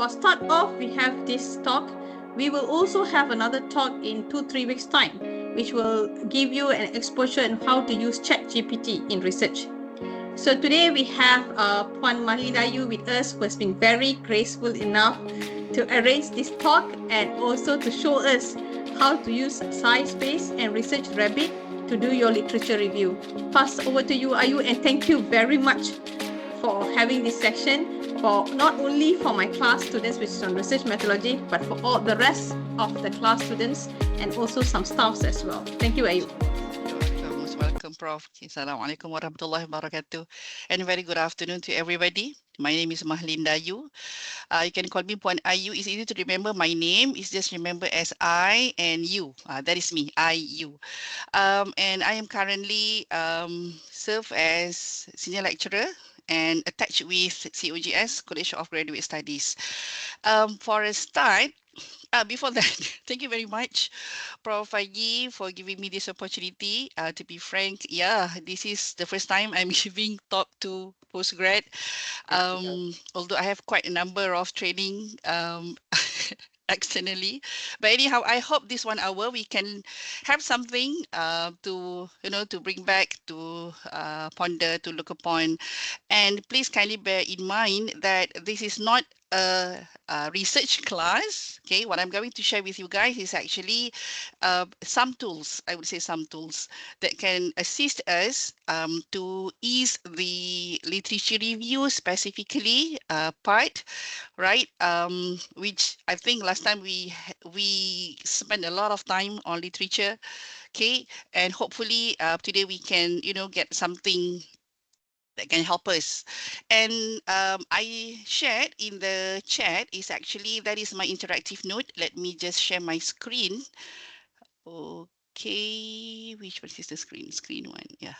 for start off, we have this talk. We will also have another talk in 2-3 weeks time, which will give you an exposure on how to use ChatGPT in research. So today we have Puan Mahlidayu with us, who has been very graceful enough to arrange this talk and also to show us how to use SciSpace and Research Rabbit to do your literature review. Pass over to you, Ayu, and thank you very much for having this session, for not only for my class students, which is on research methodology, but for all the rest of the class students and also some staffs as well. Thank you, Ayu. You're most welcome, Prof. Assalamualaikum warahmatullahi wabarakatuh. And a very good afternoon to everybody. My name is Mahlidayu. You can call me Puan Ayu. It's easy to remember my name. It's just remember as I and you. That is me, I, you. And I am currently serve as senior lecturer and attached with COGS, College of Graduate Studies. For a start, before that, thank you very much, Prof. Fagi, for giving me this opportunity. To be frank, yeah, this is the first time I'm giving talk to postgrad. Although I have quite a number of training externally, but anyhow, I hope this 1 hour we can have something to to bring back, to ponder, to look upon. And please kindly bear in mind that this is not a research class. Okay, what I'm going to share with you guys is actually some tools, I would say some tools that can assist us to ease the literature review specifically part, right? Which I think last time we spent a lot of time on literature, okay? And hopefully today we can, get something that can help us. And I shared in the chat is actually, that is my interactive note. Let me just share my screen. Okay, which one is the screen? Screen one, yeah.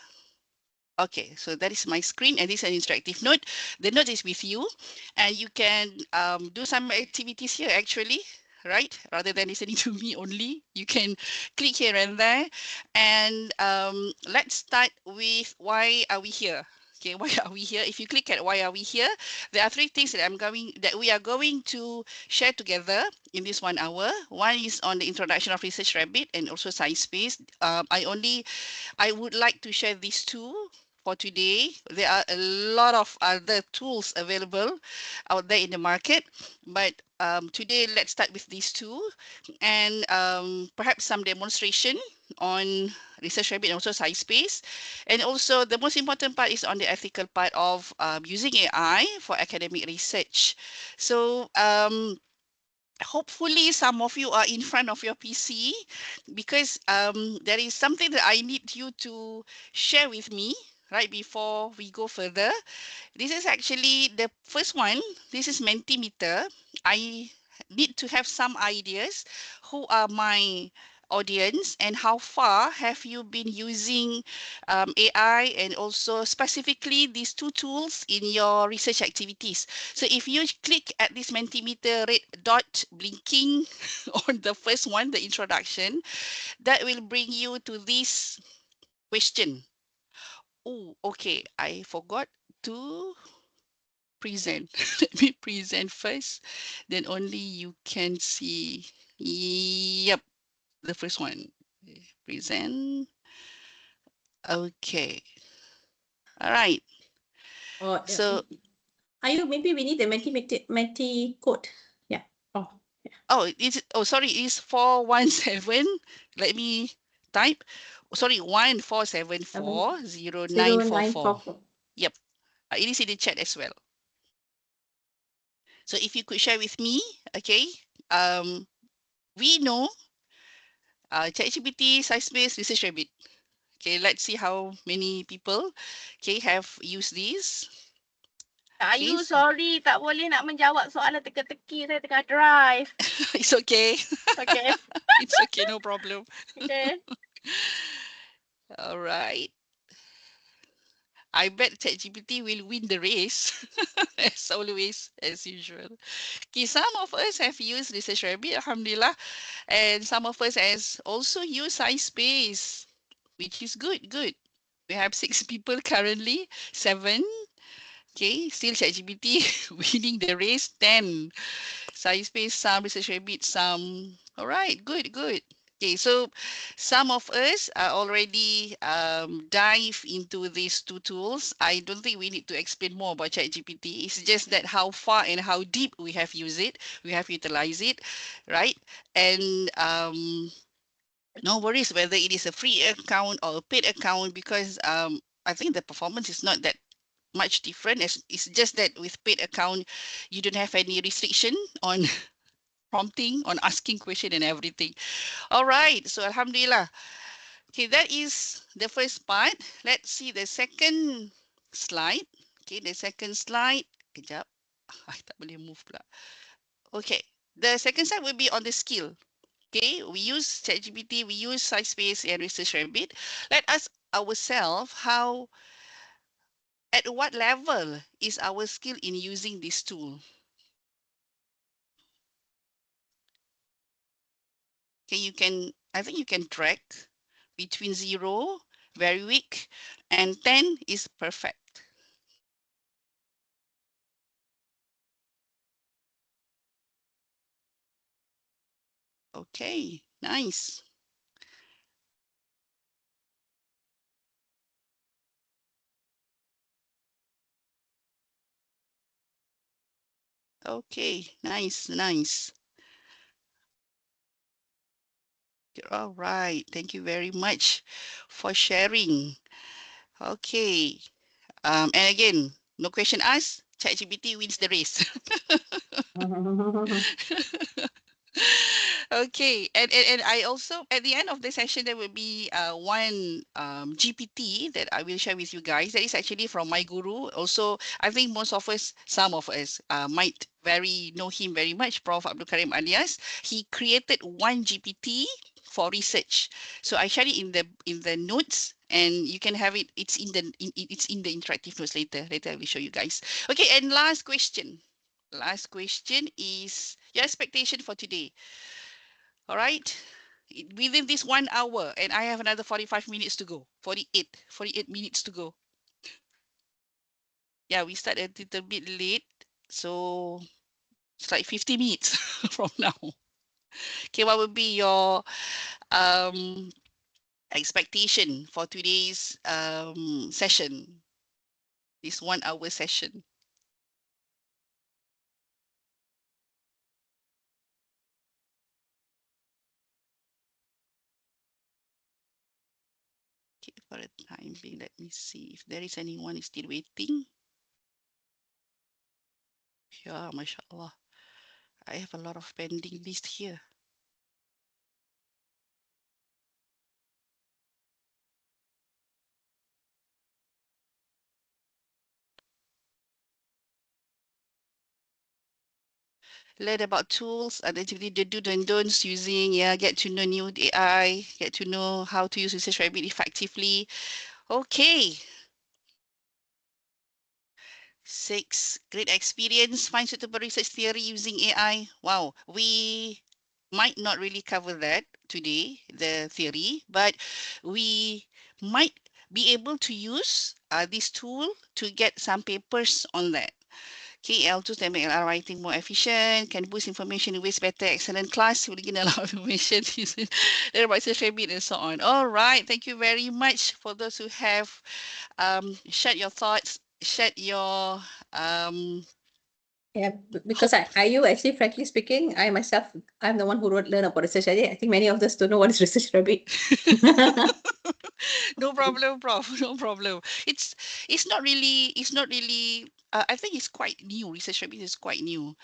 Okay, so that is my screen and this is an interactive note. The note is with you and you can do some activities here actually, right? Rather than listening to me only, you can click here and there. And let's start with why are we here? Okay, why are we here? If you click at why are we here, there are 3 things that we are going to share together in this 1 hour. One is on the introduction of Research Rabbit and also SciSpace. I would like to share these 2 for today. There are a lot of other tools available out there in the market, but today let's start with these 2 and perhaps some demonstration on Research Rabbit and also SciSpace. And also the most important part is on the ethical part of using AI for academic research. So hopefully some of you are in front of your PC because there is something that I need you to share with me right before we go further. This is actually the first one. This is Mentimeter. I need to have some ideas. Who are my audience and how far have you been using AI and also specifically these 2 tools in your research activities? So if you click at this Mentimeter red dot blinking on the first one, the introduction, that will bring you to this question. Oh, okay, I forgot to present. Let me present first, then only you can see. Yep, the first one. Present. Okay. All right. Oh, So, Ayu, maybe we need the Menti code. Yeah. Oh, yeah. Sorry, it's 417. Let me type. Sorry, 14740944. 0944. Yep. It is in the chat as well. So if you could share with me, okay. We know ChatGPT, SciSpace, Research Rabbit. Okay, let's see how many people have used these. Ayu, sorry, tak boleh nak menjawab soalan teka-teki. Saya tengah drive. It's okay. Okay. It's okay, no problem. Okay. All right. I bet ChatGPT will win the race, as always, as usual. Okay, some of us have used Research Rabbit, alhamdulillah, and some of us has also used SciSpace, which is good. We have 6 people currently, 7. Okay, still ChatGPT winning the race. 10. SciSpace, some. Research Rabbit, some. All right, good, good. Okay, so some of us are already dive into these two tools. I don't think we need to explain more about ChatGPT. It's just that how far and how deep we have used it, we have utilized it, right? And no worries whether it is a free account or a paid account, because I think the performance is not that much different. It's just that with paid account, you don't have any restriction on prompting, on asking question and everything. All right, so Alhamdulillah. Okay, that is the first part. Let's see the second slide. Okay, the second slide. Kejap. I tak boleh move pula. Okay, the second slide will be on the skill. Okay, we use ChatGPT, we use SciSpace and Research Rabbit. Let us ourselves how, at what level is our skill in using this tool. Okay, you can, I think you can drag between 0, very weak, and 10 is perfect. Okay, nice. Okay, nice, nice. All right, thank you very much for sharing. Okay, and again, no question asked, ChatGPT wins the race. Okay, and I also, at the end of the session, there will be one GPT that I will share with you guys. That is actually from my guru. Also, I think most of us, some of us might know him very much, Prof. Abdul Karim Alias. He created one GPT for research. So I share it in the notes, and you can have it. It's in the interactive notes later. Later I will show you guys. Okay, and last question. Last question is your expectation for today. All right. Within this 1 hour, and I have another 45 minutes to go. 48 minutes to go. Yeah, we start a little bit late. So it's like 50 minutes from now. Okay, what would be your expectation for today's session? This 1 hour session. Okay, for the time being, let me see if there is anyone is still waiting. Yeah, mashallah. I have a lot of pending list here. Learn about tools, identify the do and don'ts using, get to know new AI, get to know how to use Research Rabbit effectively. Okay. 6, great experience, find suitable research theory using AI. Wow, we might not really cover that today, the theory, but we might be able to use this tool to get some papers on that. KL tools that make our writing more efficient, can boost information in ways better, excellent class, will gain a lot of information, learn about Research Rabbit and so on. All right, thank you very much for those who have shared your thoughts, shared your Yeah, because are you actually, frankly speaking, I myself, I'm the one who learn about Research Rabbit. I think many of us don't know what is Research Rabbit. No problem, Prof. No problem. It's not really, I think it's quite new. Research Rabbit is quite new.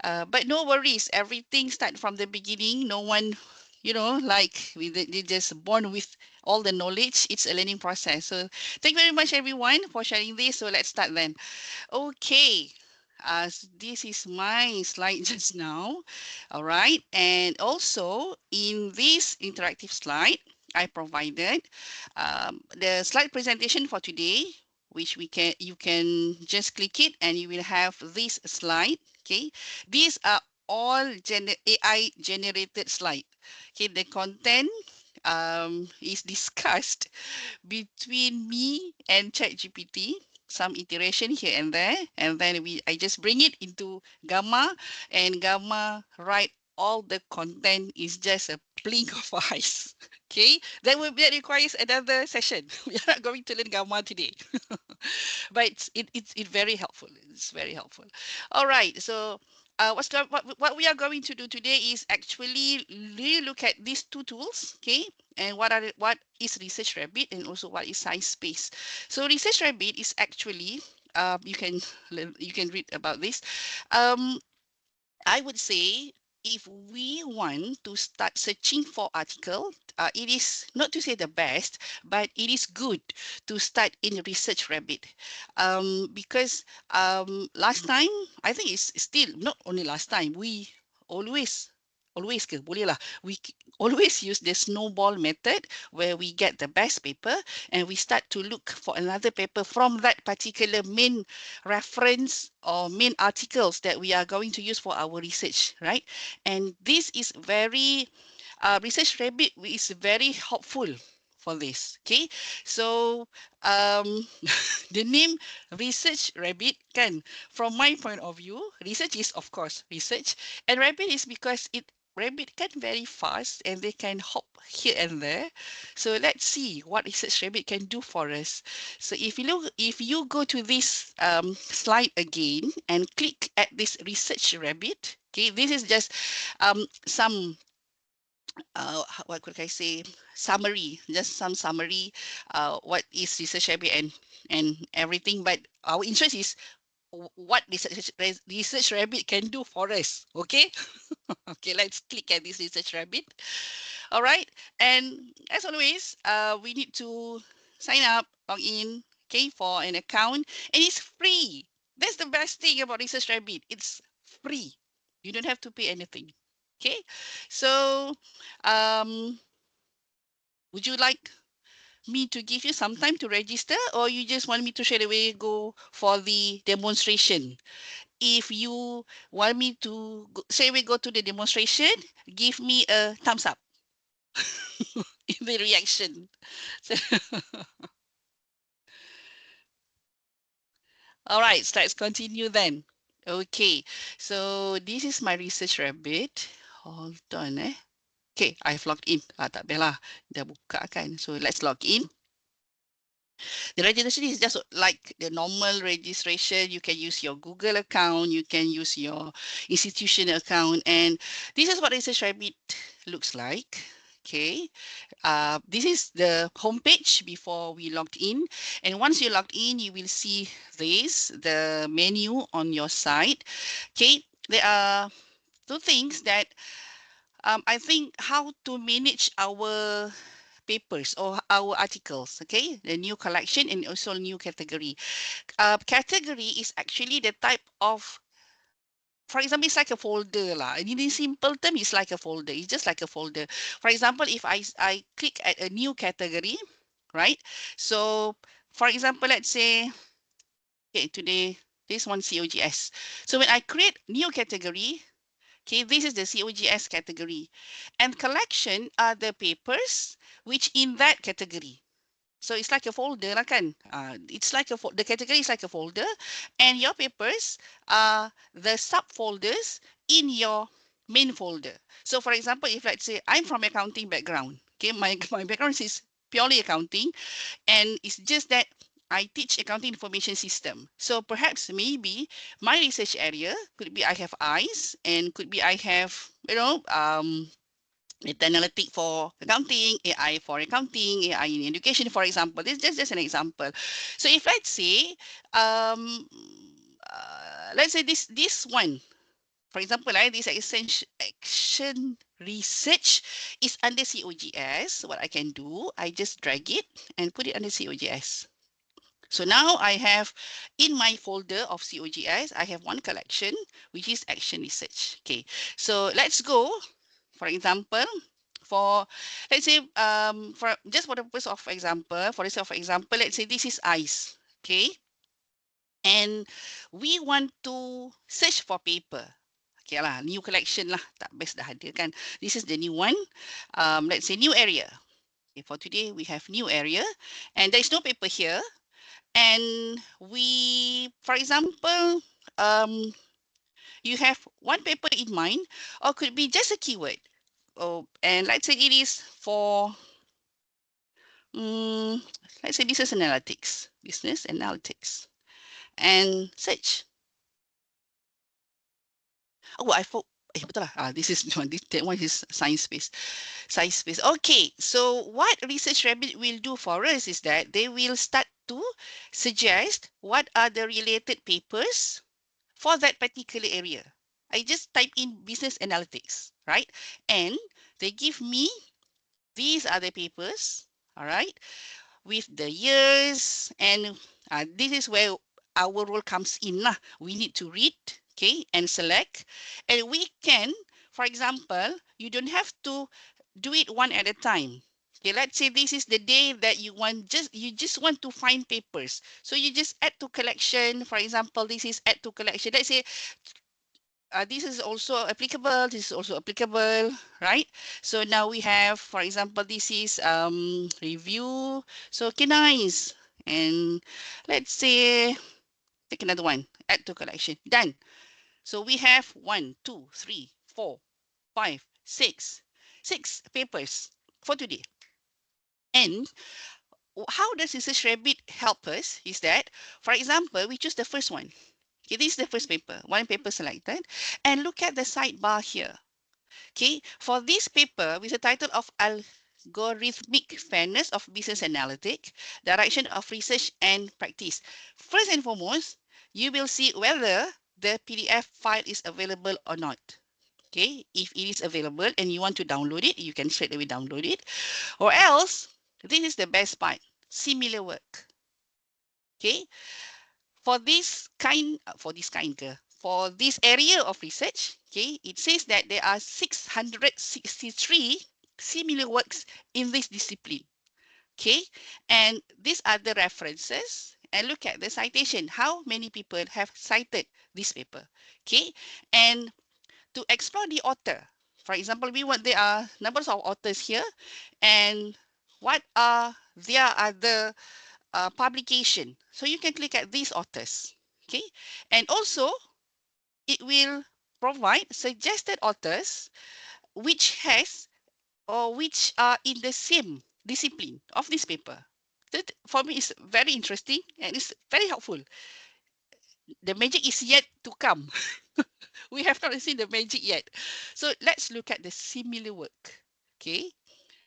But no worries. Everything start from the beginning. No one, like they just born with all the knowledge. It's a learning process. So thank you very much, everyone, for sharing this. So let's start then. Okay. So this is my slide just now. All right. And also in this interactive slide, I provided the slide presentation for today, which you can just click it and you will have this slide. Okay. These are all AI generated slide. Okay. The content is discussed between me and ChatGPT. some iteration here and there, and then I just bring it into Gamma, and Gamma write all the content is just a blink of eyes. Okay, that requires another session. We are not going to learn Gamma today, but it's very helpful. It's very helpful. All right, so what we are going to do today is actually really look at these two tools, okay? And what is Research Rabbit and also what is SciSpace. So Research Rabbit is actually you can read about this. I would say if we want to start searching for article, it is not to say the best, but it is good to start in Research Rabbit, because last time, I think it's still not only last time, we always ke boleh lah, we always use the snowball method where we get the best paper and we start to look for another paper from that particular main reference or main articles that we are going to use for our research, right? And this is very Research Rabbit is very helpful for this. Okay, so the name Research Rabbit kan, from my point of view, research is of course research, and rabbit is because rabbit can very fast and they can hop here and there. So let's see what Research Rabbit can do for us. So if you go to this slide again and click at this Research Rabbit, okay, this is just some what could I say, summary, just some summary, what is Research Rabbit and everything. But our interest is what Research Rabbit can do for us. Okay. Okay, let's click at this Research Rabbit. All right, and as always, we need to sign up, log in, okay, for an account, and it's free. That's the best thing about Research Rabbit. It's free. You don't have to pay anything. Okay, so would you like me to give you some time to register, or you just want me to straight away go for the demonstration? If you want me to straight away go to the demonstration, give me a thumbs up in the reaction. So all right, so let's continue then. Okay, so this is my Research Rabbit. Hold on, Okay, I've logged in. Tak payahlah, dah buka kan. So let's log in. The registration is just like the normal registration. You can use your Google account, you can use your institution account, and this is what Research Rabbit looks like. Okay, this is the homepage before we logged in, and once you logged in, you will see this, the menu on your side. Okay, there are two things that I think how to manage our papers or our articles, okay? The new collection and also new category. Category is actually the type of, for example, it's like a folder lah. In a simple term, it's like a folder. It's just like a folder. For example, if I click at a new category, right? So, for example, let's say, okay, today, this one COGS. So when I create new category, okay, this is the COGS category. And collection are the papers which in that category. So it's like a folder lah kan. It's like the category is like a folder, and your papers are the subfolders in your main folder. So for example, if let's say I'm from accounting background, okay, my background is purely accounting, and it's just that I teach accounting information system. So perhaps maybe my research area could be I have eyes, and could be I have, data analytic for accounting, AI for accounting, AI in education, for example. This is just an example. So if let's say this one, for example, this action research is under COGS. What I can do, I just drag it and put it under COGS. So now I have in my folder of COGS, I have one collection, which is action research. Okay, so let's go, for example, let's say, for the purpose of example, let's say this is eyes, okay? And we want to search for paper. Okay lah, new collection lah, tak best dah ada kan. This is the new one. Let's say new area. Okay, for today, we have new area, and there is no paper here. And we, for example, you have one paper in mind, or could be just a keyword. Oh, and let's say it is for, let's say business analytics, and search. Oh, I thought, betul lah. This is one. That one is SciSpace. Okay, so what Research Rabbit will do for us is that they will start to suggest what are the related papers for that particular area. I just type in business analytics, right? And they give me these are the papers, all right, with the years. And this is where our role comes in. We need to read, okay, and select. And we can, for example, you don't have to do it one at a time. Okay, let's say this is the day that you just want to find papers. So you just add to collection. For example, this is add to collection. Let's say this is also applicable, this is also applicable, right? So now we have, for example, this is review. So okay, nice. And let's say, take another one, add to collection, done. So we have 1, 2, 3, 4, 5, 6, 6 papers for today. And how does Research Rabbit help us is that, for example, we choose the first one. Okay, this is the first paper, one paper selected, and look at the sidebar here. Okay, for this paper with the title of Algorithmic Fairness of Business Analytics, Direction of Research and Practice. First and foremost, you will see whether the PDF file is available or not. Okay, if it is available and you want to download it, you can straight away download it. Or else, this is the best part, similar work. Okay, for this area of research, okay, it says that there are 663 similar works in this discipline. Okay, and these are the references. And look at the citation. How many people have cited this paper? Okay, and to explore the author, for example, there are numbers of authors here, and what are their other publication. So you can click at these authors, okay? And also, it will provide suggested authors which are in the same discipline of this paper. That for me is very interesting and it's very helpful. The magic is yet to come. We have not seen the magic yet. So let's look at the similar work. Okay,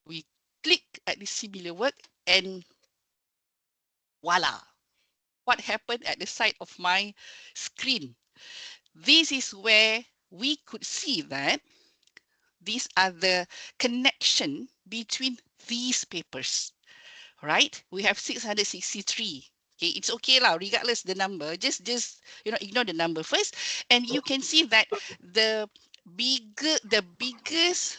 we click at the similar work and voila. What happened at the side of my screen? This is where we could see that these are the connection between these papers, right? We have 663. Okay, it's okay lah, regardless the number. Just ignore the number first, and you can see that the biggest,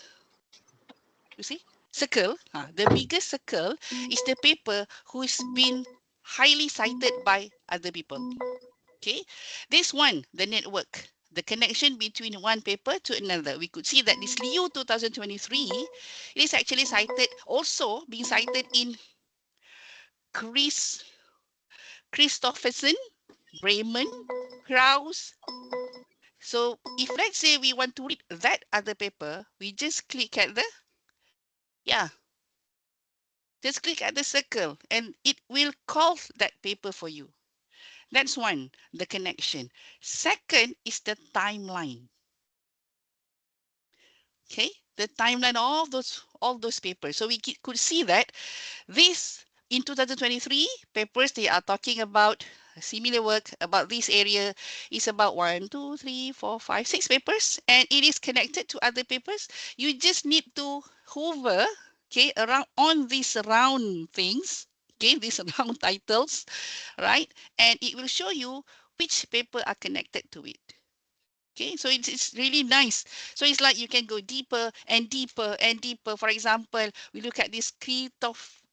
you see, circle. The biggest circle is the paper who's been highly cited by other people. Okay, this one, the network, the connection between one paper to another. We could see that this Liu 2023, it is actually cited, also being cited in Christopherson, Bremen, Krauss. So if let's say we want to read that other paper, we just click at the, just click at the circle and it will call that paper for you. That's one, the connection. Second is the timeline. Okay, the timeline of all those papers. So we could see that this in 2023 papers, they are talking about similar work about this area is about 1, 2, 3, 4, 5, 6 papers, and it is connected to other papers. You just need to hover, okay, around on these round things, okay, these round titles, right, and it will show you which paper are connected to it. Okay, so it's really nice. So it's like you can go deeper and deeper and deeper. For example, we look at this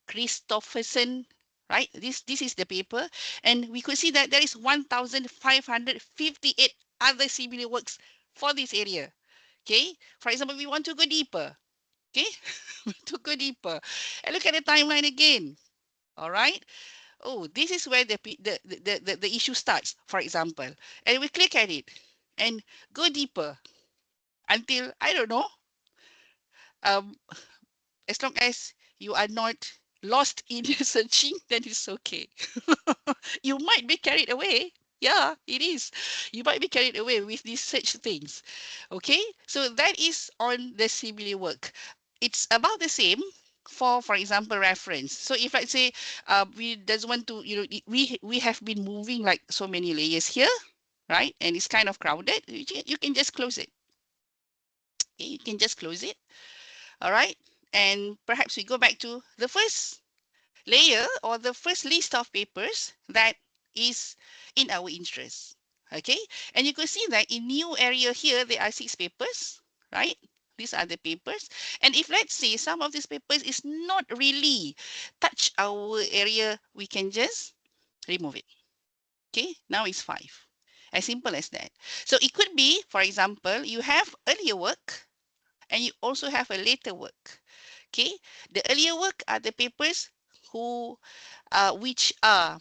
Christopherson, right? This is the paper, and we could see that there is 1,558 other similar works for this area. Okay, for example, we want to go deeper. Okay, to go deeper, and look at the timeline again. All right, oh, this is where the issue starts, for example, and we click at it and go deeper until, I don't know, um, as long as you are not lost in searching, then it's okay. You might be carried away. Yeah, it is. You might be carried away with these search things. Okay, so that is on the similar work. It's about the same for example, reference. So if let's say we doesn't want to, we have been moving like so many layers here, right? And it's kind of crowded. You can just close it. Okay, you can just close it. All right. And perhaps we go back to the first layer or the first list of papers that is in our interest. Okay, and you can see that in new area here, there are 6 papers, right? These are the papers. And if let's say some of these papers is not really touch our area, we can just remove it. Okay, now it's 5. As simple as that. So it could be, for example, you have earlier work and you also have a later work. Okay, the earlier work are the papers which are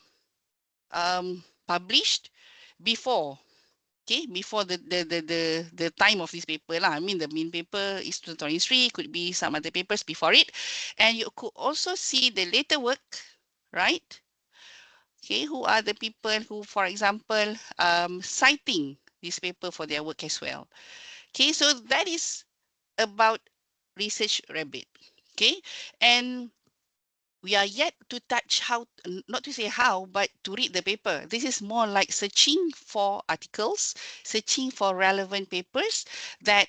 published before, okay, before the time of this paper lah. I mean, the main paper is 2023, could be some other papers before it, and you could also see the later work, right? Okay, who are the people who, for example, citing this paper for their work as well. Okay, so that is about Research Rabbit. Okay, and we are yet to touch how, not to say how, but to read the paper. This is more like searching for articles, searching for relevant papers that,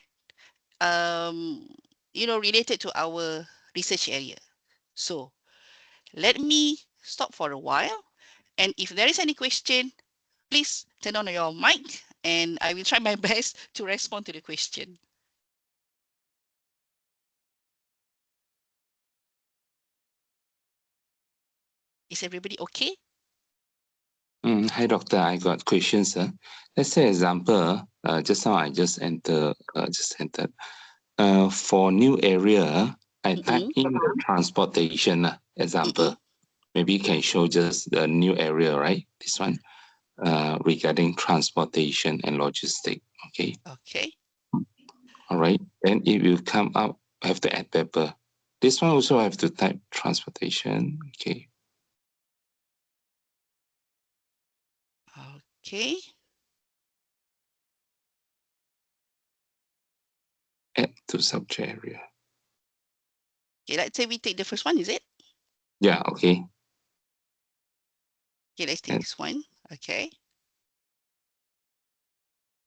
related to our research area. So let me stop for a while. And if there is any question, please turn on your mic and I will try my best to respond to the question. Is everybody okay? Hi, doctor. I got questions. Let's say example. Just now I just entered. For new area, I type in the transportation example. Maybe you can show just the new area, right? This one, regarding transportation and logistic. Okay. Okay. All right. Then it will come up. I have to add paper. This one also I have to type transportation. Okay. Okay. Add to subject area. Okay, let's say we take the first one, is it? Yeah, okay. Okay, let's take this one. Okay.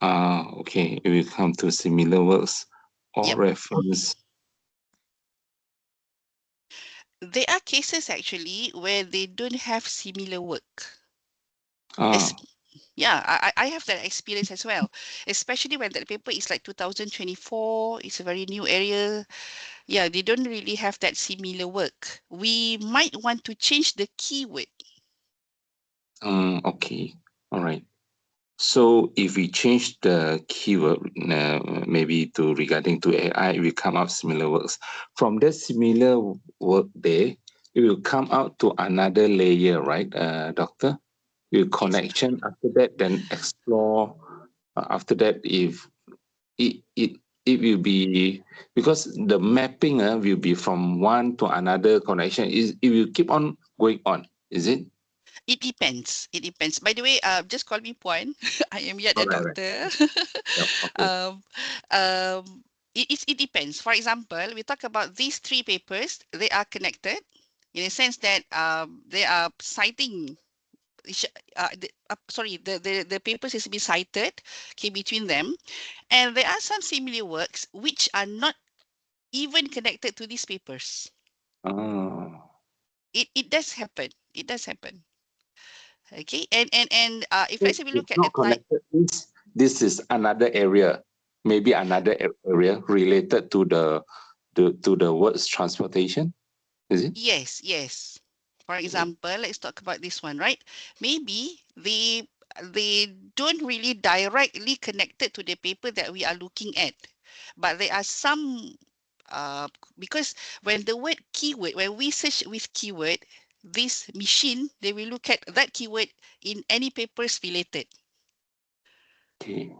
Okay. It will come to similar works or reference. There are cases actually where they don't have similar work. Yeah, I have that experience as well, especially when that paper is like 2024, it's a very new area. Yeah, they don't really have that similar work. We might want to change the keyword. Okay, all right. So if we change the keyword, maybe to regarding to AI, it will come out similar works. From that similar work there, it will come out to another layer, right, doctor? With connection. After that, then explore. After that, if it will be, because the mapping will be from one to another connection. It will keep on going on, is it? It depends. It depends. By the way, just call me Puan. I am yet a doctor. It depends. For example, we talk about these 3 papers. They are connected in a sense that they are citing. The papers is being cited, okay, between them, and there are some similar works which are not even connected to these papers. It does happen. It does happen. Okay, and if let's say we look at the type, this is another area, maybe another area related to the words transportation, is it? Yes. For example, let's talk about this one, right? Maybe they don't really directly connected to the paper that we are looking at, but there are some because when the word keyword, when we search with keyword, this machine, they will look at that keyword in any papers related. Okay.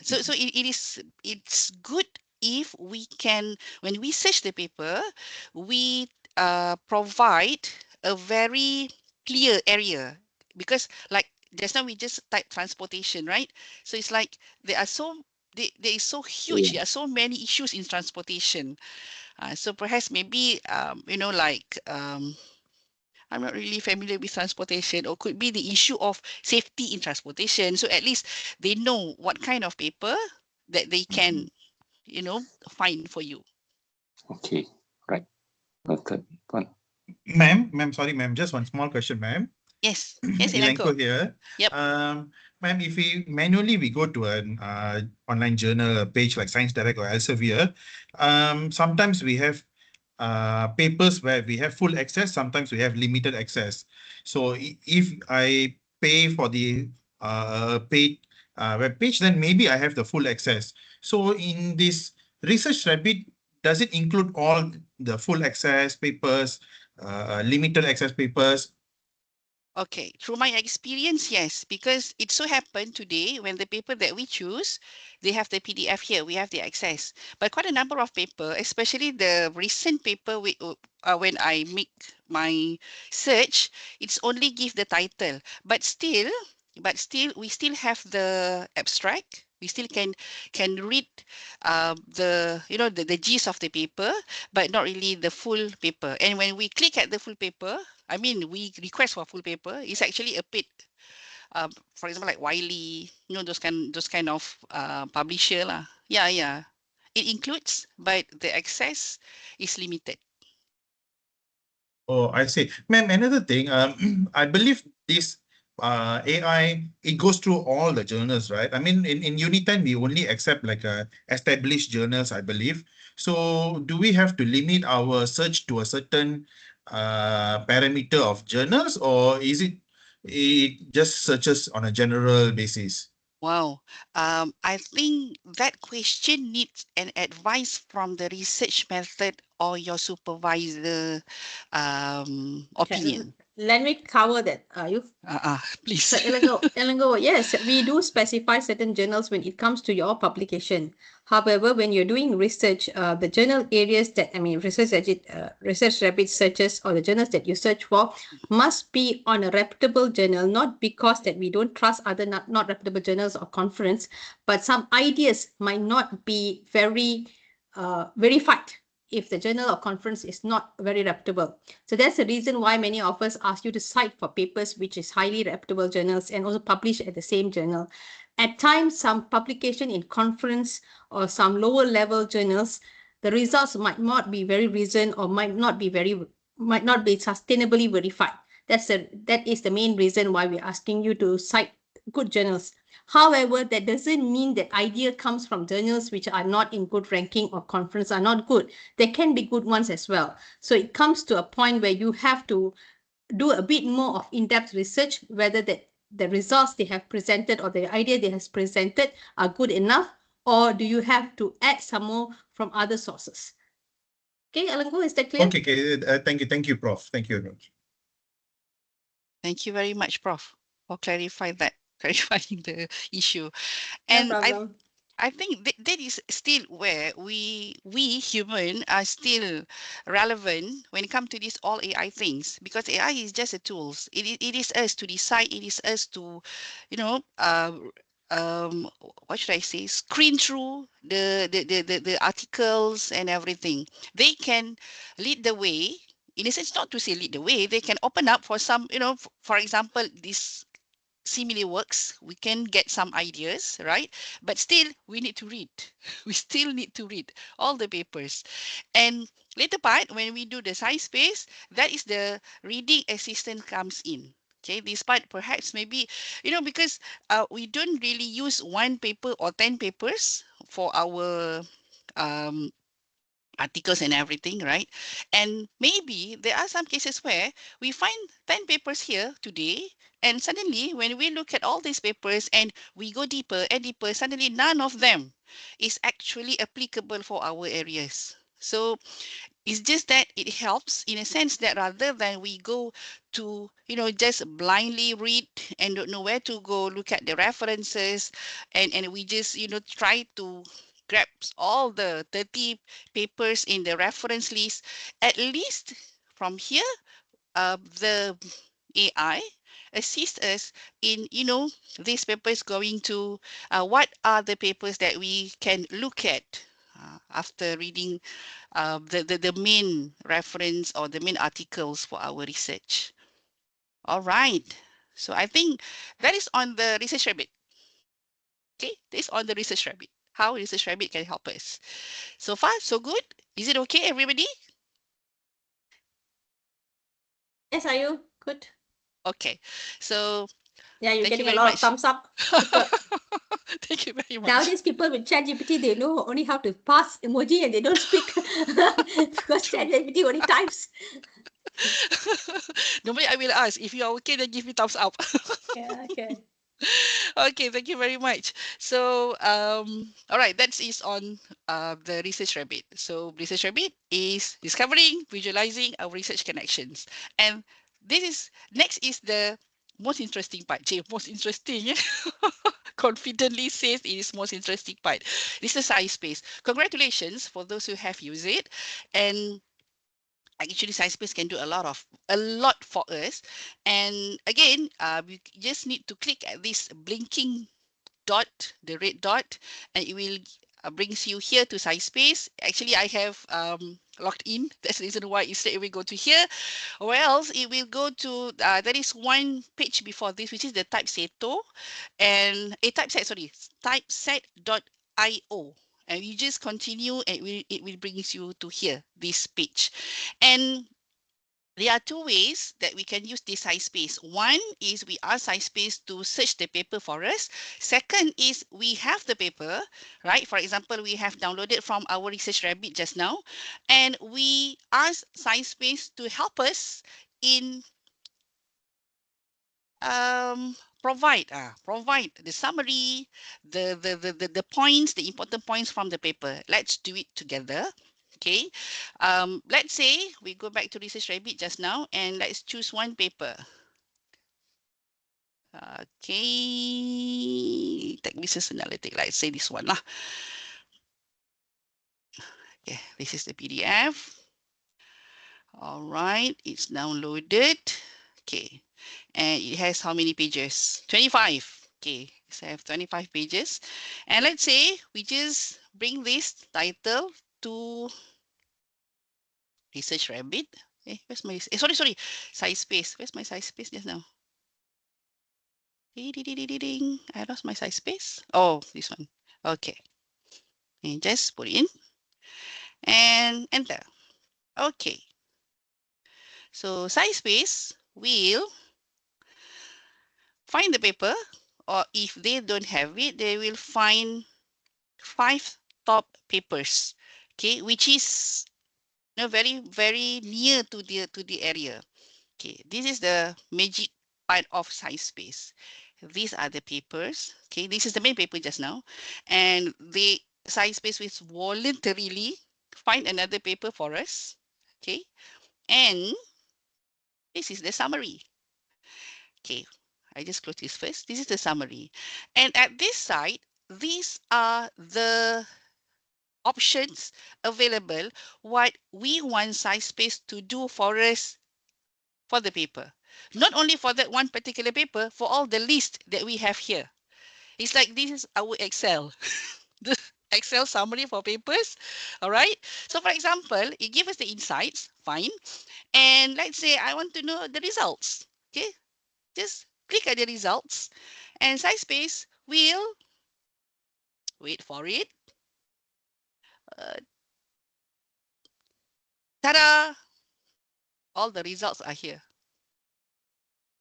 So it's good if we can, when we search the paper, we provide a very clear area, because like just now we just type transportation, right? So it's like there are there is so huge, there are so many issues in transportation. So perhaps maybe like I'm not really familiar with transportation, or could be the issue of safety in transportation. So at least they know what kind of paper that they can, find for you. Okay. Right. Noted. One. Ma'am, sorry, ma'am, just one small question, ma'am. Yes. Yes, Elenko Elenko. here. Yep. Ma'am, if we manually go to an online journal page like Science Direct or Elsevier, sometimes we have papers where we have full access, sometimes we have limited access. So if I pay for the paid web page, then maybe I have the full access. So in this Research Rabbit, does it include all the full access papers, limited access papers? Okay, through my experience, yes, because it so happened today when the paper that we choose, they have the PDF here, we have the access. But quite a number of paper, especially the recent paper when I make my search, it's only give the title. But still, we still have the abstract. We still can read the gist of the paper, but not really the full paper. And when we click at the full paper, I mean, we request for full paper. It's actually a paid, for example, like Wiley, those kind of publisher lah. Yeah. It includes, but the access is limited. Oh, I see. Ma'am, another thing, I believe this AI, it goes through all the journals, right? I mean, in Unit 10, we only accept like established journals, I believe. So do we have to limit our search to a certain parameter of journals, or is it just searches on a general basis? Wow. I think that question needs an advice from the research method or your supervisor opinion. Let me cover that. Please. So Elengo, yes, we do specify certain journals when it comes to your publication. However, when you're doing research, the journal areas Research Rabbit searches, or the journals that you search for, must be on a reputable journal, not because that we don't trust other not reputable journals or conference, but some ideas might not be very verified if the journal or conference is not very reputable. So that's the reason why many of us ask you to cite for papers which is highly reputable journals and also publish at the same journal. At times, some publication in conference or some lower level journals, the results might not be very recent or might not be sustainably verified. That is the main reason why we're asking you to cite good journals. However, that doesn't mean that idea comes from journals which are not in good ranking or conference are not good. There can be good ones as well. So it comes to a point where you have to do a bit more of in-depth research, whether the results they have presented or the idea they have presented are good enough, or do you have to add some more from other sources. Okay, Alango, is that clear? Okay, thank you, Prof. Thank you very much. Thank you very much, Prof, for clarifying the issue. No And problem. I think that is still where we human are still relevant when it comes to this all AI things, because AI is just a tools. It is us to decide. It is us to, what should I say? Screen through the articles and everything. They can lead the way. In a sense, not to say lead the way. They can open up for some, for example, this similar works, we can get some ideas, right? But still, we need to read. We still need to read all the papers. And later part, when we do the SciSpace, that is the reading assistant comes in. Okay, this part perhaps maybe, because we don't really use one paper or 10 papers for our articles and everything, right? And maybe there are some cases where we find 10 papers here today, and suddenly when we look at all these papers and we go deeper and deeper, suddenly none of them is actually applicable for our areas. So It's just that it helps in a sense that rather than we go to, just blindly read and don't know where to go, look at the references, and we just, try to grab all the 30 papers in the reference list. At least from here, the AI assist us in, this paper is going to, what are the papers that we can look at after reading the main reference or the main articles for our research. All right. So I think that is on the Research Rabbit. Okay, this is on the Research Rabbit. How Research Rabbit can help us. So far, so good. Is it okay, everybody? Yes, are you? Good. Okay. So yeah, you're thank you getting a very lot much. of thumbs up. Thank you very much. Nowadays, people with ChatGPT, they know only how to pass emoji and they don't speak because True. ChatGPT only types. Normally, I will ask if you are okay, then give me thumbs up. Yeah, okay. Okay, thank you very much. So, all right, that is on the Research Rabbit. So, Research Rabbit is discovering, visualizing our research connections. And next is the most interesting part. Most interesting. Confidently says it is most interesting part. This is SciSpace. Congratulations for those who have used it. And actually SciSpace can do a lot for us. And again, we just need to click at this blinking dot, the red dot, and it will brings you here to SciSpace. Actually, I have logged in. That's the reason why it straight away go to here. Or else it will go to, there is one page before this, which is the Typeseto, and typeset.io. And you just continue and it will bring you to here, this page. And there are two ways that we can use this SciSpace. One is we ask SciSpace to search the paper for us. Second is we have the paper, right? For example, we have downloaded from our Research Rabbit just now, and we ask SciSpace to help us in provide the summary, the points, the important points from the paper. Let's do it together. Okay, let's say we go back to Research Rabbit just now and let's choose one paper. Okay, tech business analytics. Let's say this one lah. Okay, this is the PDF. All right, it's downloaded. Okay, and it has how many pages? 25. Okay, so I have 25 pages. And let's say we just bring this title to Research Rabbit. Where's my, sorry, SciSpace. Where's my SciSpace just now? I lost my SciSpace. Oh, this one. Okay. And just put it in and enter. Okay. So SciSpace will find the paper, or if they don't have it, they will find 5 top papers, okay, which is very, very near to the area. Okay, this is the magic part of SciSpace. These are the papers. Okay, this is the main paper just now, and the SciSpace will voluntarily find another paper for us. Okay, and this is the summary. Okay, I just close this first. This is the summary. And at this side, these are the options available, what we want SciSpace to do for us for the paper. Not only for that one particular paper, for all the list that we have here. It's like this is our Excel. The Excel summary for papers. All right. So for example, it gives us the insights, fine. And let's say I want to know the results. Okay. Just click at the results and SciSpace will wait for it. Ta-da! All the results are here.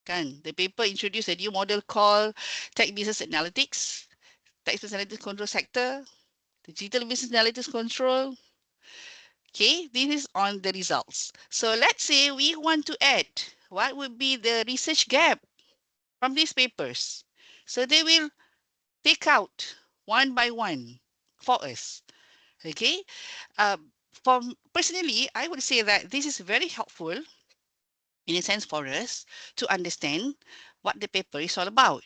Kan? The paper introduced a new model called Tech Business Analytics, Tech Business Analytics Control Sector, Digital Business Analytics Control. Okay, this is on the results. So let's say we want to add what would be the research gap from these papers. So they will take out one by one for us. Okay, personally, I would say that this is very helpful in a sense for us to understand what the paper is all about,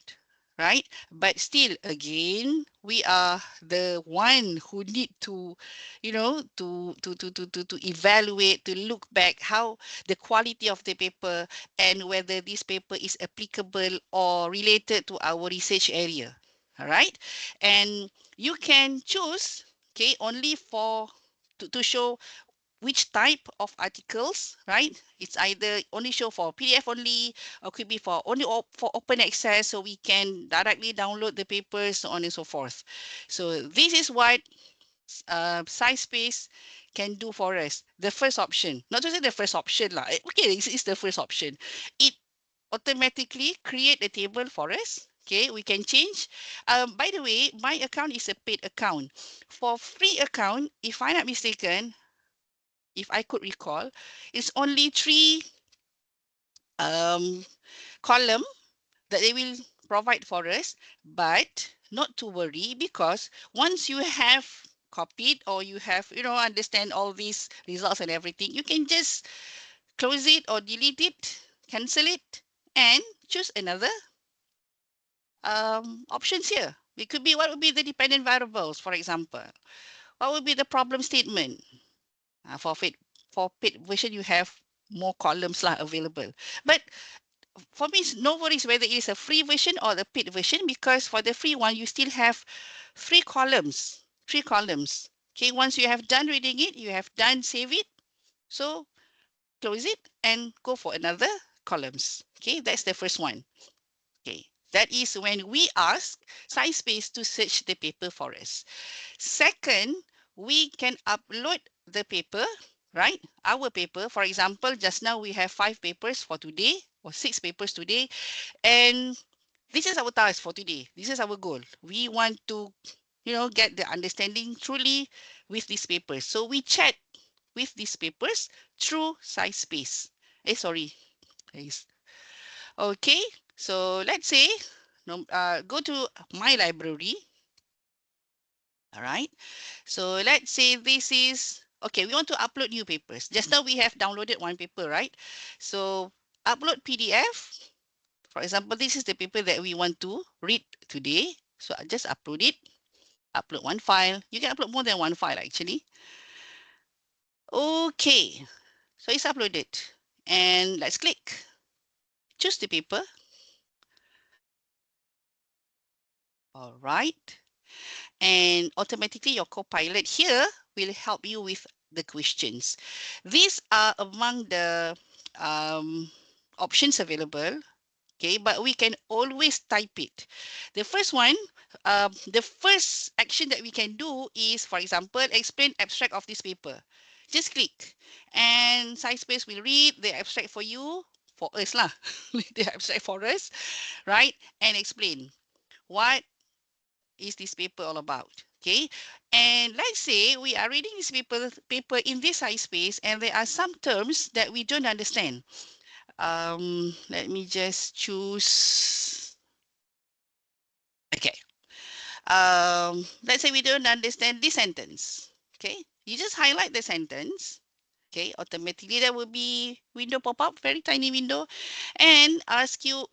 right? But still, again, we are the one who need to, you know, to evaluate, to look back how the quality of the paper and whether this paper is applicable or related to our research area, all right? And you can choose, okay, only for to show which type of articles, right? It's either only show for PDF only, or could be for only for open access, so we can directly download the papers, so on and so forth. So this is what SciSpace can do for us. The first option, not to say the first option lah. Okay, this is the first option. It automatically create a table for us. Okay, we can change. By the way, my account is a paid account. For free account, if I'm not mistaken, if I could recall, it's only 3 column that they will provide for us, but not to worry, because once you have copied or you have, you know, understand all these results and everything, you can just close it or delete it, cancel it, and choose another options here. It could be what would be the dependent variables, for example. What would be the problem statement? For paid version, you have more columns available. But for me, no worries whether it is a free version or the paid version, because for the free one, you still have 3 columns. 3 columns. Okay, once you have done reading it, you have done save it. So close it and go for another columns. Okay, that's the first one. Okay, that is when we ask SciSpace to search the paper for us. Second, we can upload the paper, right? Our paper, for example, just now we have 5 papers for today or 6 papers today. And this is our task for today. This is our goal. We want to, you know, get the understanding truly with these papers. So we chat with these papers through SciSpace. Sorry. Okay. So let's say, go to my library. All right. So let's say this is, okay, we want to upload new papers. Just now we have downloaded one paper, right? So upload PDF. For example, this is the paper that we want to read today. So I just upload it. Upload one file. You can upload more than one file actually. Okay. So it's uploaded. And let's click. Choose the paper. All right. And automatically your Copilot here will help you with the questions. These are among the options available. Okay, but we can always type it. The first one, the first action that we can do is, for example, explain abstract of this paper. Just click and SciSpace will read the abstract for you, for us lah, the abstract for us, right? And explain what is this paper all about. Okay, and let's say we are reading this paper in this SciSpace, and there are some terms that we don't understand. Let me just choose. Okay. Let's say we don't understand this sentence. Okay, you just highlight the sentence. Okay, automatically there will be window pop up, very tiny window, and ask you,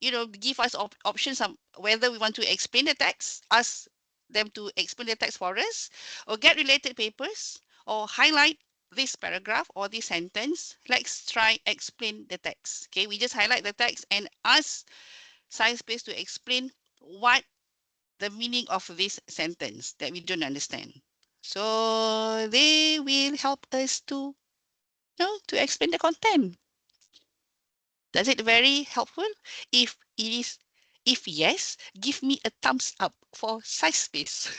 you know, give us options of whether we want to explain the text, ask them to explain the text for us, or get related papers, or highlight this paragraph or this sentence. Let's try explain the text. Okay, we just highlight the text and ask SciSpace to explain what the meaning of this sentence that we don't understand. So they will help us to, you know, to explain the content. Does it very helpful? If it is, if yes, give me a thumbs up for SciSpace.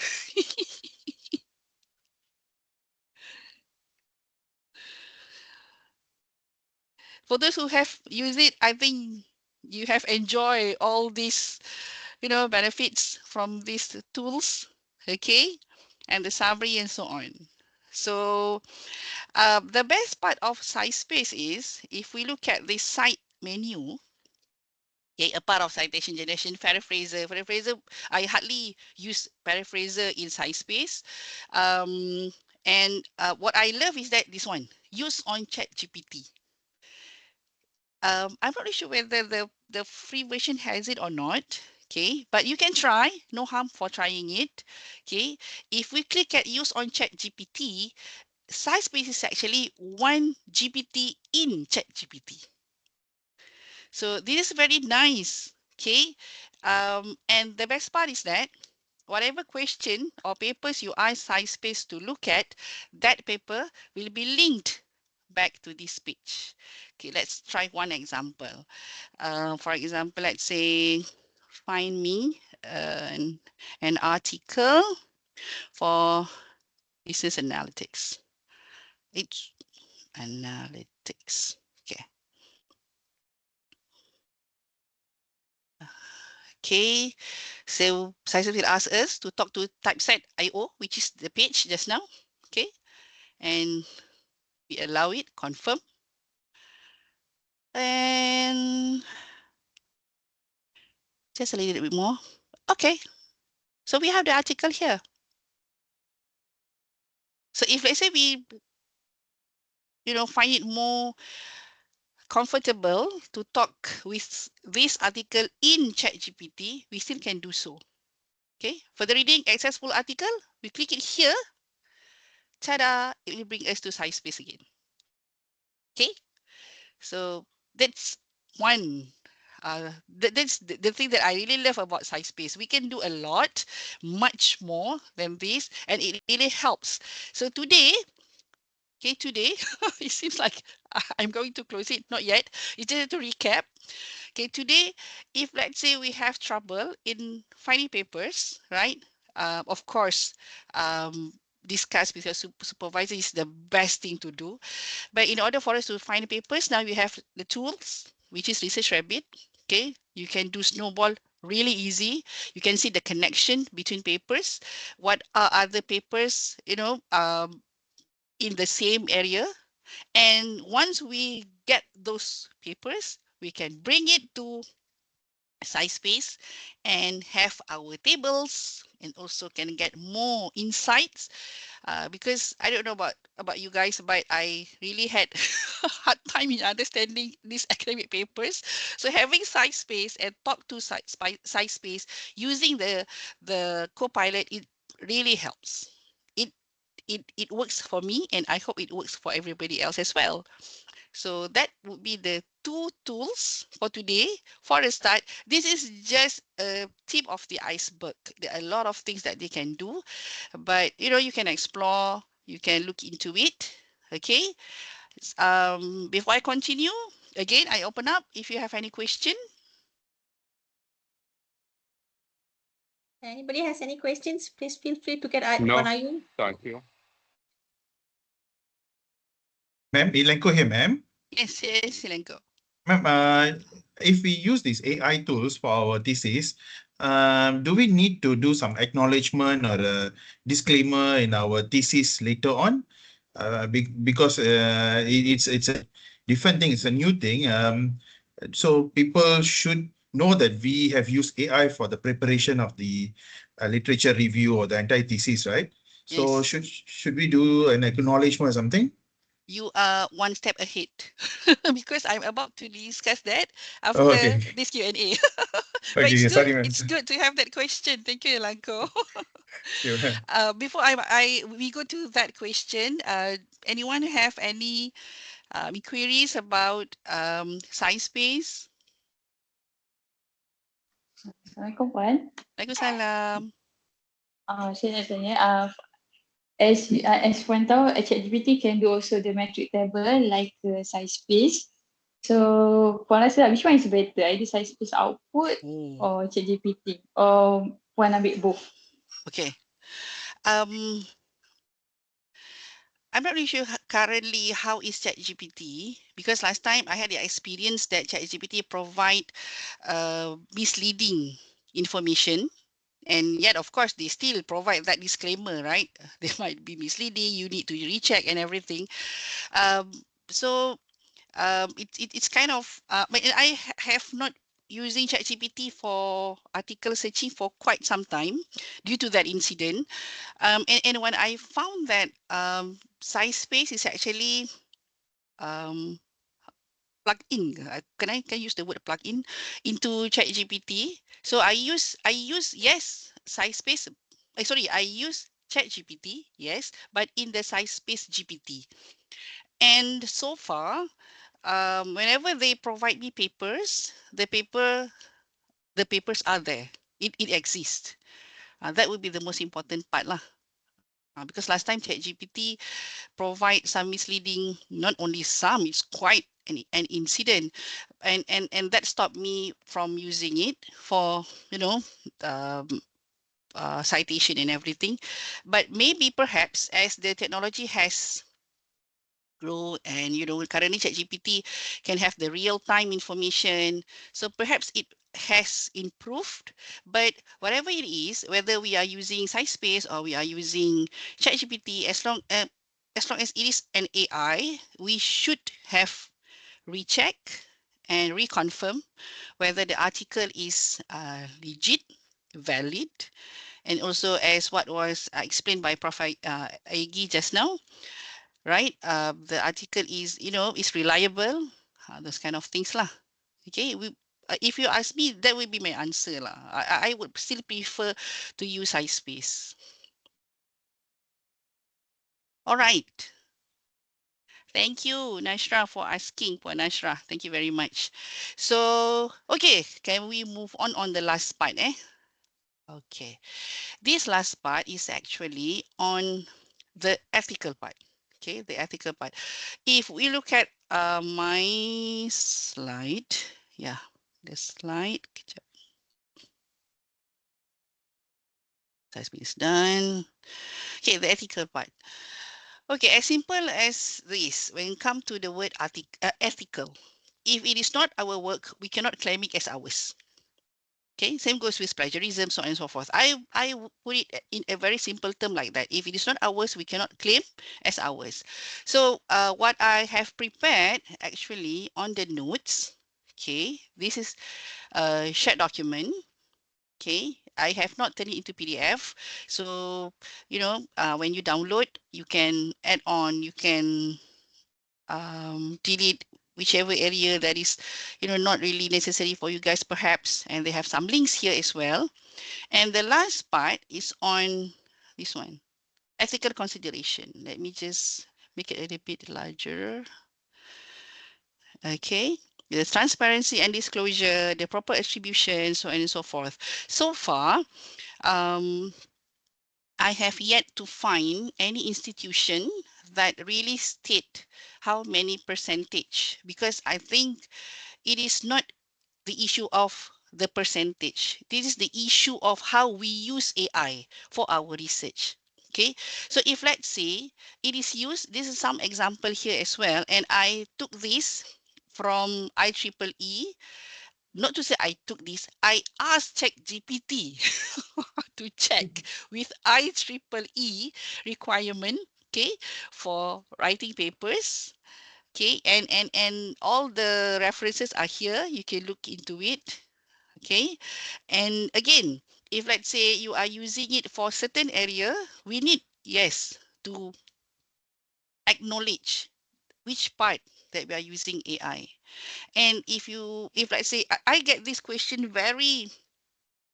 For those who have used it, I think you have enjoyed all these, you know, benefits from these tools, okay, and the summary and so on. So the best part of SciSpace is, if we look at the cite menu, okay, a part of citation generation, paraphraser, I hardly use paraphraser in SciSpace. And what I love is that this one, use on ChatGPT. I'm not really sure whether the free version has it or not. Okay, but you can try. No harm for trying it. Okay, if we click at use on ChatGPT, SciSpace is actually one GPT in ChatGPT. So this is very nice. Okay, and the best part is that whatever question or papers you ask SciSpace to look at, that paper will be linked back to this page. Okay, let's try one example. For example, let's say find me an article for business analytics. It's analytics. Okay. Okay, so SciSpace will ask us to talk to Typeset IO, which is the page just now. Okay, and we allow it, confirm. And just a little bit more. Okay, so we have the article here. So if let's say we, find it more comfortable to talk with this article in ChatGPT, we still can do so. Okay, for the reading access full article, we click it here. Ta-da! It will bring us to SciSpace again. Okay, so that's one. That's the thing that I really love about SciSpace. We can do a lot, much more than this, and it really helps. So today, it seems like I'm going to close it. Not yet. It's just to recap. Okay, today, if let's say we have trouble in finding papers, right? Of course, discuss with your supervisor is the best thing to do. But in order for us to find papers, now we have the tools, which is Research Rabbit. Okay, you can do snowball really easy. You can see the connection between papers. What are other papers, in the same area? And once we get those papers, we can bring it to SciSpace and have our tables, and also can get more insights. Because I don't know about you guys, but I really had a hard time in understanding these academic papers. So having SciSpace and talk to SciSpace using the Copilot, it really helps. It works for me, and I hope it works for everybody else as well. So that would be the two tools for today. For a start, this is just a tip of the iceberg. There are a lot of things that they can do, but you can explore, you can look into it. Okay. Before I continue, again, I open up if you have any question. Anybody has any questions? Please feel free to get No. on Ayun. Thank you. Ma'am, Ilenko here, ma'am. Yes, Silenko. Ma'am, if we use these AI tools for our thesis, do we need to do some acknowledgement or a disclaimer in our thesis later on? Because it's a different thing, it's a new thing. So people should know that we have used AI for the preparation of the literature review or the entire thesis, right? So Yes. should we do an acknowledgement or something? You are one step ahead because I'm about to discuss that after this Q&A. But Okay, it's sorry, good. ma'am. It's good to have that question. Thank you, Elanco. Yeah, ma'am. Before we go to that question, anyone have any queries about SciSpace? Assalamualaikum, Puan. Waalaikumsalam. Saya nak tanya, as Puan tahu, ChatGPT can do also the metric table like the SciSpace. So Puan rasa which one is better, either SciSpace output or ChatGPT, or Puan ambil both? Okay. I'm not really sure currently how is ChatGPT, because last time I had the experience that ChatGPT provide misleading information, and yet of course they still provide that disclaimer, right? They might be misleading, you need to recheck and everything. So it's kind of, but I have not using ChatGPT for article searching for quite some time due to that incident. And when I found that SciSpace is actually plug in. Can I use the word plug in into ChatGPT? So I use yes SciSpace. I use ChatGPT, yes, but in the SciSpace GPT. And so far, whenever they provide me papers, the papers are there. It exists. That would be the most important part lah. Because last time ChatGPT provide some misleading, not only some, it's quite an incident, and that stopped me from using it for citation and everything. But maybe perhaps as the technology has grow and currently ChatGPT can have the real-time information, so perhaps it has improved. But whatever it is, whether we are using SciSpace or we are using ChatGPT, as long as it is an AI, we should have recheck and reconfirm whether the article is legit, valid, and also as what was explained by Prof. Aigi just now, right? The article is, is reliable, those kind of things lah. Okay, if you ask me, that would be my answer lah. I would still prefer to use SciSpace. All right. Thank you, Nashra, for asking, Puan Nashra. Thank you very much. So, okay, can we move on the last part, eh? Okay, this last part is actually on the ethical part. Okay, the ethical part. If we look at my slide, yeah, the slide. Is done. Okay, the ethical part. Okay, as simple as this, when it comes to the word ethical, if it is not our work, we cannot claim it as ours. Okay, same goes with plagiarism, so on and so forth. I put it in a very simple term like that. If it is not ours, we cannot claim as ours. So what I have prepared actually on the notes, okay, this is a shared document. Okay, I have not turned it into PDF. So, when you download, you can add on, you can delete whichever area that is, not really necessary for you guys perhaps. And they have some links here as well. And the last part is on this one, ethical consideration. Let me just make it a little bit larger. Okay. The transparency and disclosure, the proper attribution, so on and so forth. So far, I have yet to find any institution that really state how many percentage, because I think it is not the issue of the percentage. This is the issue of how we use AI for our research. Okay, so if let's say it is used, this is some example here as well, and I took this from IEEE. Not to say I took this, I asked ChatGPT to check with IEEE requirement, okay, for writing papers. Okay, and all the references are here. You can look into it. Okay, and again, if let's say you are using it for certain area, we need, yes, to acknowledge which part that we are using AI. And if let's say I get this question very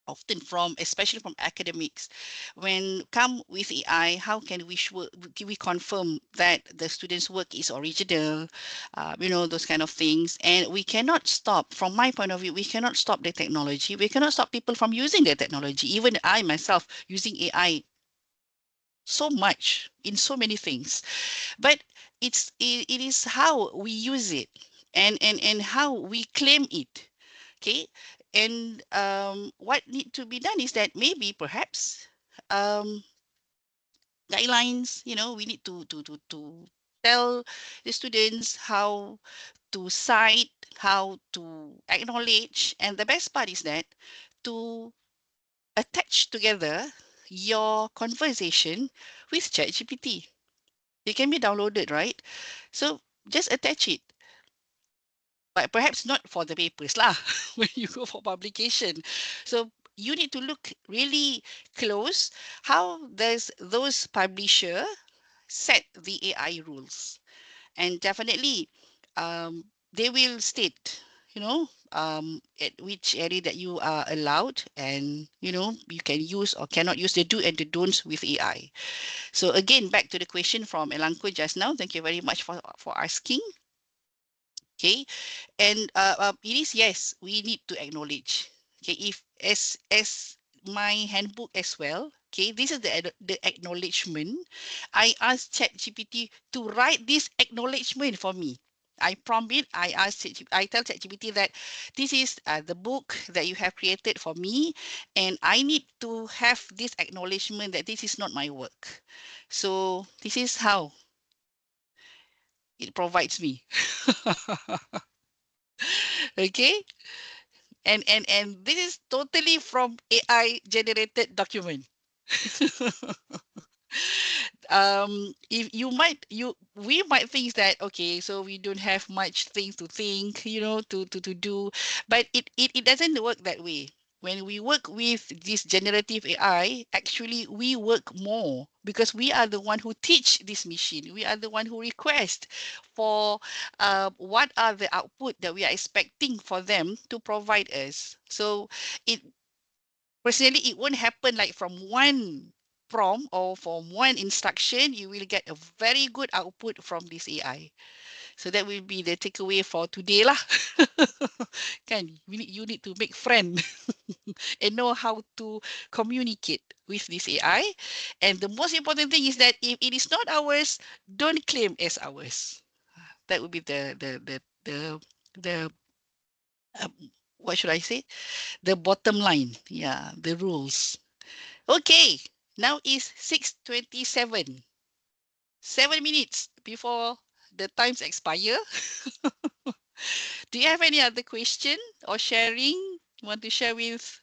often especially from academics, when come with AI, how can we confirm that the student's work is original, those kind of things. And we cannot stop, from my point of view, we cannot stop the technology. We cannot stop people from using the technology. Even I myself using AI so much in so many things, but it is how we use it and how we claim it. Okay, and what need to be done is that maybe perhaps guidelines, we need to tell the students how to cite, how to acknowledge, and the best part is that to attach together your conversation with ChatGPT. It can be downloaded, right? So just attach it. but perhaps not for the papers lah when you go for publication. So you need to look really close. How does those publisher set the AI rules? And definitely they will state, at which area that you are allowed, and you can use or cannot use the do and the don'ts with AI. So again, back to the question from Elanco just now. Thank you very much for asking. Okay, and it is, yes, we need to acknowledge. Okay, if as my handbook as well. Okay, this is the acknowledgement. I asked ChatGPT to write this acknowledgement for me. I prompt it. I tell ChatGPT that this is the book that you have created for me, and I need to have this acknowledgement that this is not my work. So this is how it provides me. Okay, and this is totally from AI generated document. If we might think that, okay, so we don't have much things to think, to do, but it doesn't work that way. When we work with this generative AI, actually we work more, because we are the one who teach this machine. We are the one who request for what are the output that we are expecting for them to provide us. So personally, it won't happen like from one prompt or from one instruction, you will get a very good output from this AI. So that will be the takeaway for today lah. Kan, you need to make friend and know how to communicate with this AI. And the most important thing is that if it is not ours, don't claim as ours. That would be the what should I say? The bottom line. Yeah, the rules. Okay, now is 6:27. 7 minutes before the times expire. Do you have any other question or sharing you want to share with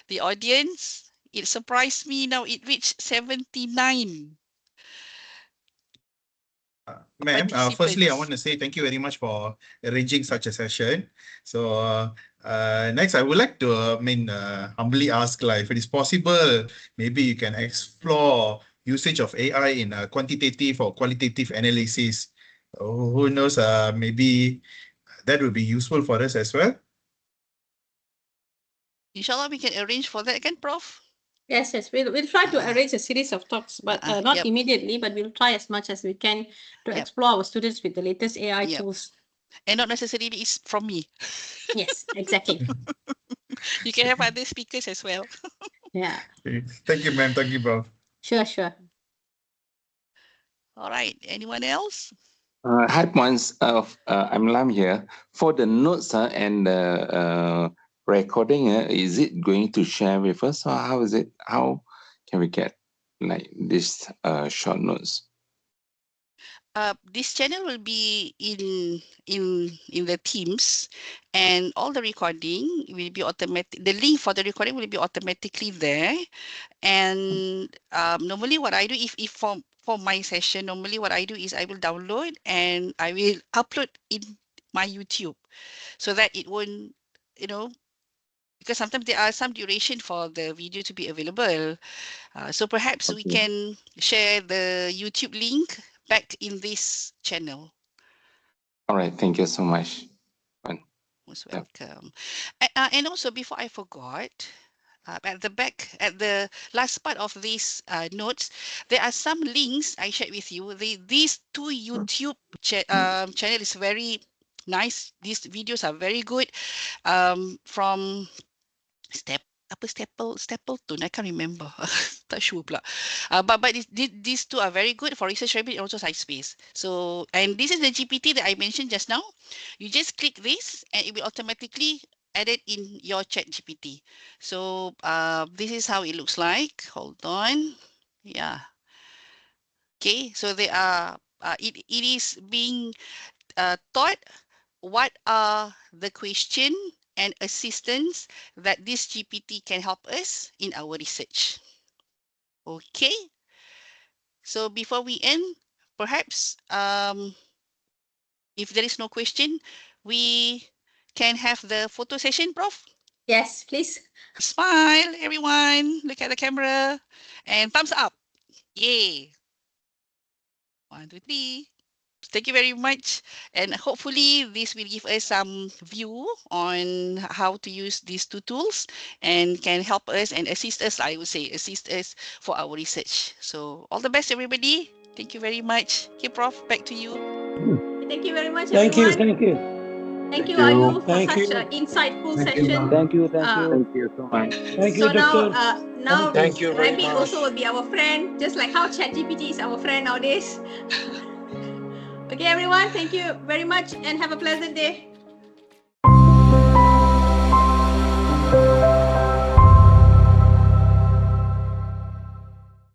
the audience? It surprised me, now it reached 79. Ma'am, firstly, I participants. want to say thank you very much for arranging such a session. So next, I would like to, humbly ask, if it is possible, maybe you can explore usage of AI in quantitative or qualitative analysis. Who knows, maybe that would be useful for us as well. Inshallah, we can arrange for that, can, Prof? Yes, we'll try to arrange a series of talks, but not Yep. immediately, but we'll try as much as we can to Yep. explore our students with the latest AI Yep. tools. And not necessarily it's from me. Yes, exactly. You can have other speakers as well. Yeah, Thank you, ma'am. Thank you, Prof. sure. All right. Anyone else? Hi, once I'm Lam here. For the notes and the recording, is it going to share with us, or how is it? How can we get like this short notes? This channel will be in the Teams, and all the recording will be automatic. The link for the recording will be automatically there. And normally what I do, if for my session, normally what I do is I will download and I will upload in my YouTube, so that it won't, because sometimes there are some duration for the video to be available. So perhaps we can share the YouTube link back in this channel. All right, thank you so much. Most welcome. And also, before I forgot, at the last part of these notes, there are some links I shared with you. These two YouTube channel is very nice. These videos are very good. From Stapleton, I can't remember. Tak sure pula. But these two are very good for Research Rabbit and also SciSpace. So, and this is the GPT that I mentioned just now. You just click this and it will automatically add it in your chat GPT. So this is how it looks like. Hold on. Yeah. Okay, so they are it is being taught what are the question and assistance that this GPT can help us in our research. Okay. So before we end, perhaps if there is no question, we can have the photo session, Prof? Yes, please. Smile, everyone. Look at the camera. And thumbs up. Yay. 1, 2, 3. Thank you very much. And hopefully this will give us some view on how to use these two tools and can help us and assist us, I would say, assist us for our research. So all the best, everybody. Thank you very much. Okay, Prof, back to you. Thank you very much, Thank you, everyone. thank you. Thank you, Thank you. Ayu, for Thank such you. an insightful Thank you, session. ma'am. Thank you, thank you. Thank you so much. Thank you, So now, Doctor. now Thank you very Rabbit much. also will be our friend, just like how ChatGPT is our friend nowadays. Okay, everyone, thank you very much and have a pleasant day.